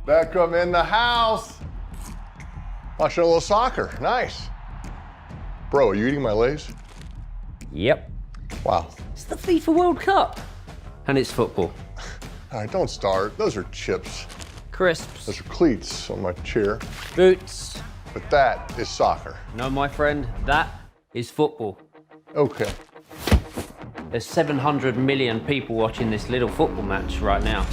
Beckham in the house. Watching a little soccer. Nice. Bro, are you eating my Lay's? Yep. Wow. It's the FIFA World Cup. And it's football. All right, don't start. Those are chips. Crisps. Those are cleats on my chair. Boots. But that is soccer. No, my friend, that is football. Okay. There's 700 million people watching this little football match right now.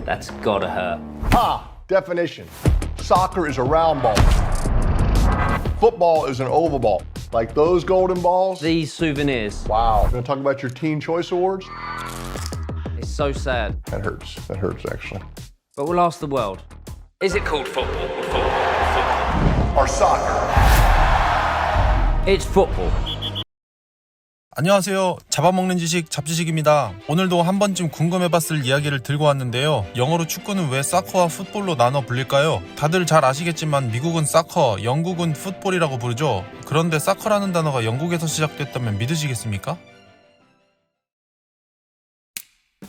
That's gotta hurt. Ah, definition. Soccer is a round ball. Football is an oval ball. Like those golden balls. These souvenirs. Wow. Gonna talk about your Teen Choice Awards? It's so sad. That hurts. That hurts, actually. But we'll ask the world. Is it called football or football? Or soccer. It's football. 안녕하세요. 잡아먹는 지식 잡지식입니다. 오늘도 한 번쯤 궁금해봤을 이야기를 들고 왔는데요. 영어로 축구는 왜 사커와 풋볼로 나눠 불릴까요? 다들 잘 아시겠지만 미국은 사커, 영국은 풋볼이라고 부르죠. 그런데 사커라는 단어가 영국에서 시작됐다면 믿으시겠습니까?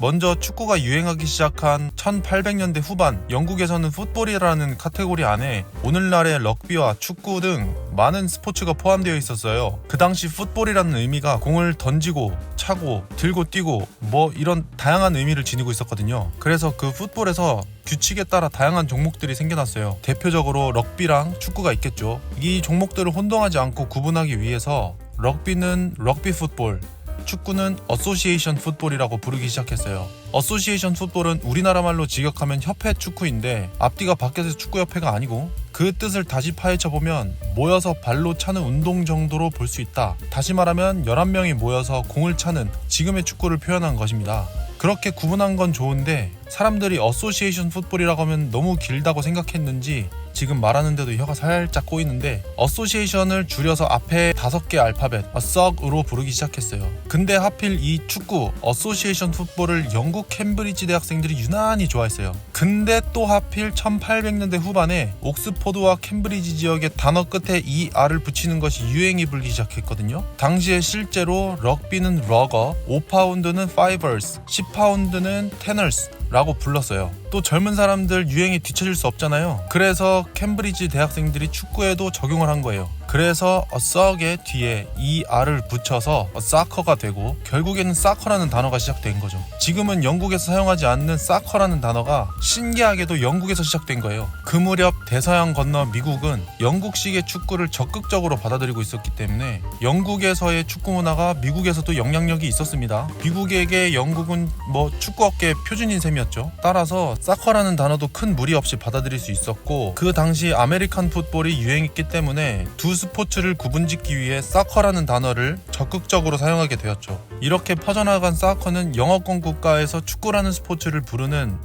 먼저 축구가 유행하기 시작한 1800년대 후반, 영국에서는 풋볼이라는 카테고리 안에 오늘날의 럭비와 축구 등 많은 스포츠가 포함되어 있었어요. 그 당시 풋볼이라는 의미가 공을 던지고 차고 들고 뛰고 뭐 이런 다양한 의미를 지니고 있었거든요. 그래서 그 풋볼에서 규칙에 따라 다양한 종목들이 생겨났어요. 대표적으로 럭비랑 축구가 있겠죠. 이 종목들을 혼동하지 않고 구분하기 위해서 럭비는 럭비 풋볼, 축구는 어소시에이션 풋볼이라고 부르기 시작했어요. 어소시에이션 풋볼은 우리나라 말로 직역하면 협회 축구인데 앞뒤가 바뀌어서 축구협회가 아니고 그 뜻을 다시 파헤쳐보면 모여서 발로 차는 운동 정도로 볼 수 있다. 다시 말하면 11명이 모여서 공을 차는 지금의 축구를 표현한 것입니다. 그렇게 구분한 건 좋은데 사람들이 어소시에이션 풋볼이라고 하면 너무 길다고 생각했는지 지금 말하는데도 혀가 살짝 꼬이는데 어소시에이션을 줄여서 앞에 5개 알파벳 SOC으로 부르기 시작했어요. 근데 하필 이 축구 어소시에이션 풋볼을 영국 캠브리지 대학생들이 유난히 좋아했어요. 근데 또 하필 1800년대 후반에 옥스포드와 캠브리지 지역의 단어 끝에 이 R을 붙이는 것이 유행이 불기 시작했거든요. 당시에 실제로 럭비는 러거, 5파운드는 파이버스, 10파운드는 테너스 라고 불렀어요. 또 젊은 사람들 유행에 뒤처질 수 없잖아요. 그래서 캠브리지 대학생들이 축구에도 적용을 한 거예요. 그래서 어썩의 뒤에 이 R을 붙여서 사커가 되고 결국에는 사커라는 단어가 시작된 거죠. 지금은 영국에서 사용하지 않는 사커라는 단어가 신기하게도 영국에서 시작된 거예요. 그 무렵 대서양 건너 미국은 영국식의 축구를 적극적으로 받아들이고 있었기 때문에 영국에서의 축구 문화가 미국에서도 영향력이 있었습니다. 미국에게 영국은 축구업계의 표준인 셈이었죠. 따라서 사커라는 단어도 큰 무리 없이 받아들일 수 있었고 그 당시 아메리칸 풋볼이 유행했기 때문에 두 스포츠를 구분짓기 위해 사커라는 단어를 적극적으로 사용하게 되었죠. 이렇게 퍼져나간 사커는 영어권 국가에서 축구라는 스포츠를 부르는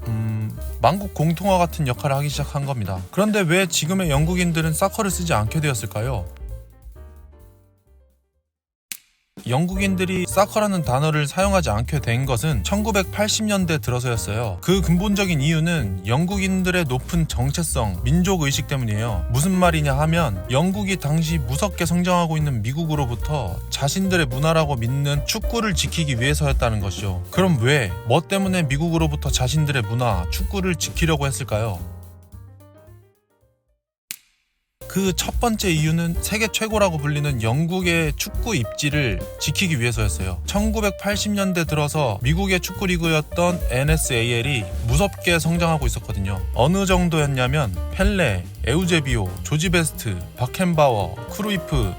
만국 공통어 같은 역할을 하기 시작한 겁니다. 그런데 왜 지금의 영국인들은 사커를 쓰지 않게 되었을까요? 영국인들이 사커라는 단어를 사용하지 않게 된 것은 1980년대 들어서였어요. 그 근본적인 이유는 영국인들의 높은 정체성, 민족의식 때문이에요. 무슨 말이냐 하면 영국이 당시 무섭게 성장하고 있는 미국으로부터 자신들의 문화라고 믿는 축구를 지키기 위해서였다는 것이죠. 그럼 왜? 뭐 때문에 미국으로부터 자신들의 문화, 축구를 지키려고 했을까요? 그 첫 번째 이유는 세계 최고라고 불리는 영국의 축구 입지를 지키기 위해서였어요. 1980년대 들어서 미국의 축구 리그였던 NSAL이 무섭게 성장하고 있었거든요. 어느 정도였냐면 펠레, 에우제비오, 조지 베스트, 바켄바워, 크루이프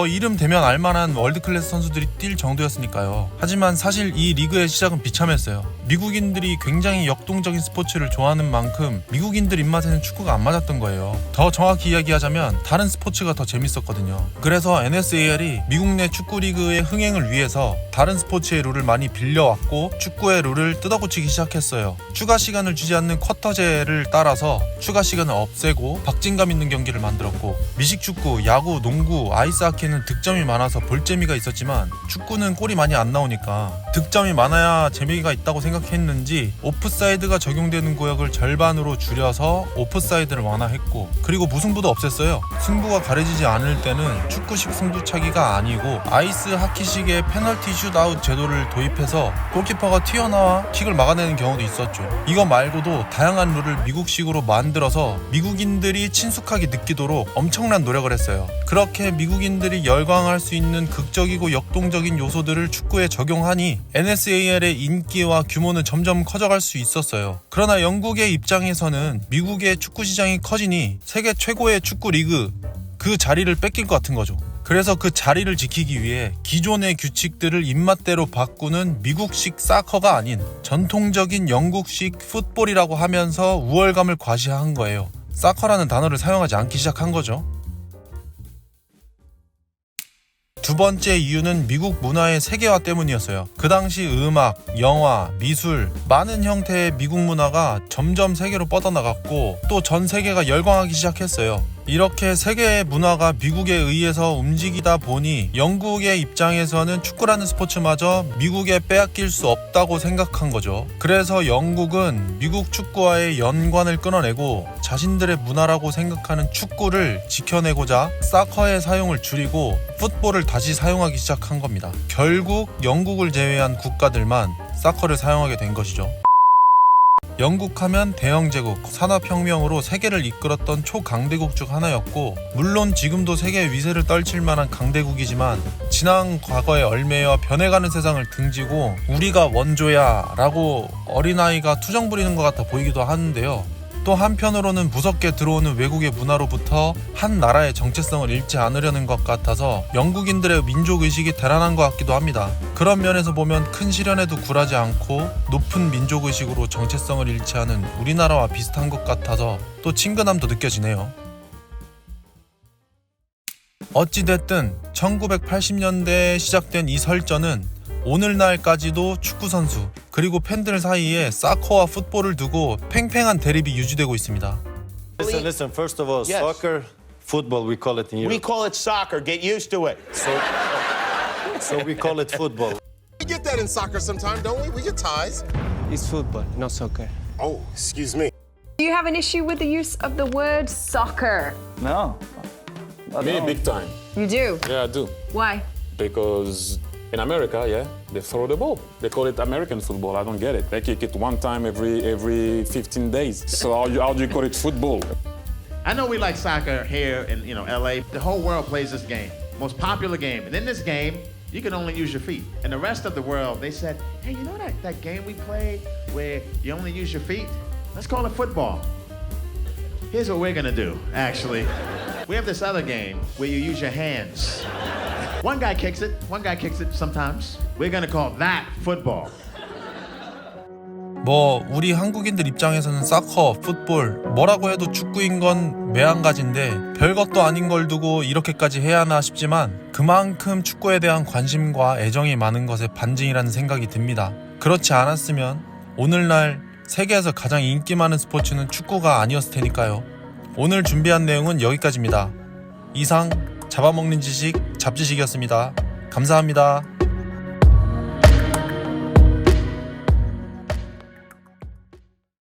이름 대면 알만한 월드클래스 선수들이 뛸 정도였으니까요. 하지만 사실 이 리그의 시작은 비참했어요. 미국인들이 굉장히 역동적인 스포츠를 좋아하는 만큼 미국인들 입맛에는 축구가 안 맞았던 거예요. 더 정확히 이야기하자면 다른 스포츠가 더 재밌었거든요. 그래서 NSAL이 미국 내 축구 리그의 흥행을 위해서 다른 스포츠의 룰을 많이 빌려왔고 축구의 룰을 뜯어고치기 시작했어요. 추가 시간을 주지 않는 쿼터제를 따라서 추가 시간을 없애고 박진감 있는 경기를 만들었고 미식축구, 야구, 농구, 아이스하키는 득점이 많아서 볼 재미가 있었지만 축구는 골이 많이 안 나오니까 득점이 많아야 재미가 있다고 생각 생각했는지 오프사이드가 적용되는 구역을 절반으로 줄여서 오프사이드를 완화했고, 그리고 무승부도 없앴어요. 승부가 가려지지 않을 때는 축구식 승부차기가 아니고 아이스 하키식의 페널티 슛아웃 제도를 도입해서 골키퍼가 튀어나와 킥을 막아내는 경우도 있었죠. 이거 말고도 다양한 룰을 미국식으로 만들어서 미국인들이 친숙하게 느끼도록 엄청난 노력을 했어요. 그렇게 미국인들이 열광할 수 있는 극적이고 역동적인 요소들을 축구에 적용하니 NSAL의 인기와 규모는 점점 커져갈 수 있었어요. 그러나 영국의 입장에서는 미국의 축구 시장이 커지니 세계 최고의 축구 리그, 그 자리를 뺏길 것 같은 거죠. 그래서 그 자리를 지키기 위해 기존의 규칙들을 입맛대로 바꾸는 미국식 사커가 아닌 전통적인 영국식 풋볼이라고 하면서 우월감을 과시한 거예요. 사커라는 단어를 사용하지 않기 시작한 거죠. 두 번째 이유는 미국 문화의 세계화 때문이었어요. 그 당시 음악, 영화, 미술, 많은 형태의 미국 문화가 점점 세계로 뻗어나갔고 또 전 세계가 열광하기 시작했어요. 이렇게 세계의 문화가 미국에 의해서 움직이다 보니 영국의 입장에서는 축구라는 스포츠마저 미국에 빼앗길 수 없다고 생각한 거죠. 그래서 영국은 미국 축구와의 연관을 끊어내고 자신들의 문화라고 생각하는 축구를 지켜내고자 사커의 사용을 줄이고 풋볼을 다시 사용하기 시작한 겁니다. 결국 영국을 제외한 국가들만 사커를 사용하게 된 것이죠. 영국 하면 대영제국, 산업혁명으로 세계를 이끌었던 초강대국 중 하나였고, 물론 지금도 세계의 위세를 떨칠 만한 강대국이지만 지난 과거의 얼매여 변해가는 세상을 등지고 우리가 원조야 라고 어린아이가 투정 부리는 것 같아 보이기도 하는데요. 또 한편으로는 무섭게 들어오는 외국의 문화로부터 한 나라의 정체성을 잃지 않으려는 것 같아서 영국인들의 민족의식이 대단한 것 같기도 합니다. 그런 면에서 보면 큰 시련에도 굴하지 않고 높은 민족의식으로 정체성을 잃지 않은 우리나라와 비슷한 것 같아서 또 친근함도 느껴지네요. 어찌됐든 1980년대에 시작된 이 설전은 오늘날까지도 축구선수 그리고 팬들 사이에 사커와 풋볼을 두고 팽팽한 대립이 유지되고 있습니다. Listen, first of all, Yes. soccer, football, we call it in We Europe. call it soccer. Get used to it. So we call it football. We get that in soccer sometime, don't we? We get ties. It's football, not soccer. Oh, excuse me. Do you have an issue with the use of the word soccer? No. Me, big time. You do? Yeah, I do. Why? Because in America, yeah, they throw the ball. They call it American football. I don't get it. They kick it one time every 15 days. So how do you call it football? I know we like soccer here in LA. The whole world plays this game. Most popular game. And in this game, you can only use your feet. And the rest of the world, they said, hey, you know that game we played where you only use your feet? Let's call it football. Here's what we're gonna do, actually. We have this other game where you use your hands. One guy kicks it sometimes. We're gonna call that football. 우리 한국인들 입장에서는 사커, 풋볼, 뭐라고 해도 축구인 건 매한가지인데 별것도 아닌 걸 두고 이렇게까지 해야 하나 싶지만 그만큼 축구에 대한 관심과 애정이 많은 것의 반증이라는 생각이 듭니다. 그렇지 않았으면 오늘날 세계에서 가장 인기 많은 스포츠는 축구가 아니었을 테니까요. 오늘 준비한 내용은 여기까지입니다. 이상 잡아먹는 지식 잡지식이었습니다. 감사합니다.